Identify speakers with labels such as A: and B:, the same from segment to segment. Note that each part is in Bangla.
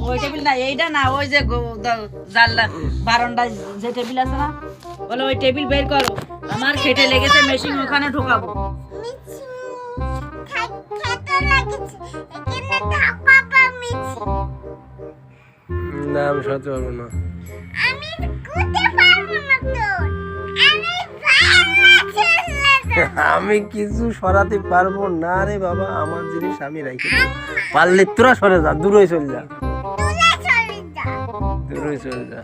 A: ওই টেবিল না, এইটা না, ওই যে জানলা বারান্দায় যে টেবিল আছে না, বলে ওই টেবিল বের করো, আমার খেটে লেগেছে, মেশিন ওখানে ঢোকাবো।
B: না আমি সরাতে পারবো না। আমি কিছু সরাতে পারবো না রে বাবা, আমার জিনিস আমি রাখি পারলে তোরা সরে যা, দূরে চলে যা, দূরে চলে যা।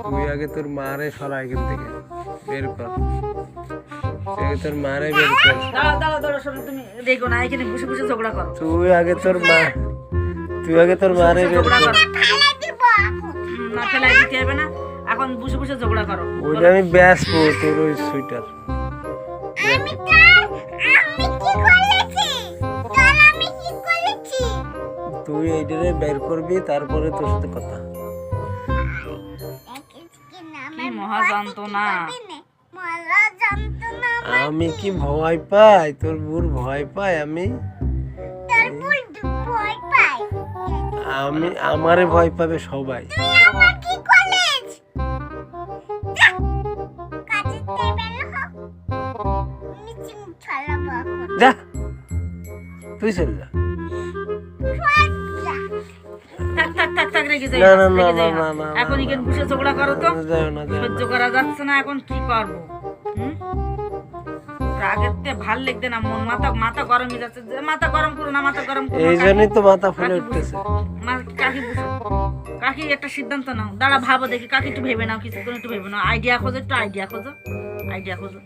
B: তুই আগে তোর মারে সরা এখান থেকে, বের কর, আগে তোর মারে বের কর।
A: দাঁড়াও দাঁড়াও দাঁড়াও, শোনো, তুমি দেখো না, এখানে বসে বসে ঝগড়া করো।
B: তুই আগে তোর মারে বের
A: ঝগড়া
B: কর।
A: করো না, ফেলাই দিতে হবে না, এখন বসে বসে ঝগড়া করো।
B: ওইটা আমি বেচবো, তোর ওই সুইটার। তুই এইটারে বের করবি, তারপরে তোর সাথে কথা।
A: কি মহা যন্ত্রণা।
B: আমি কি ভয় পাই? তোর বুড় ভয় পাই? আমি আমারে ভয় পাবে সবাই। যা তুই চল যা।
A: থাক থাক থাক থাক, রেগে যাই
B: না,
A: না,
B: না,
A: রেগে যাই
B: না,
A: না।
B: না, না,
A: এখন
B: না,
A: এখানে বসে ঝগড়া করো তো,
B: যাও না, যাও
A: সহ্য
B: না।
A: করা যাচ্ছে না, এখন কি করবো? রাগেতে ভাল লাগছে না, মন মাথা গরম হয়ে যাচ্ছে। মাথা গরম করো না, মাথা গরম করো না।
B: এই জন্যই তো মাথা ফুলে উঠতেছে।
A: কাকি বুঝো, কাকি একটা সিদ্ধান্ত নাও, দাঁড়া ভাবো দেখি, কাকি একটু ভেবে নাও, কিছুক্ষণ একটু ভেবে নাও, আইডিয়া খোঁজো, একটু আইডিয়া খোঁজো, আইডিয়া খোঁজো।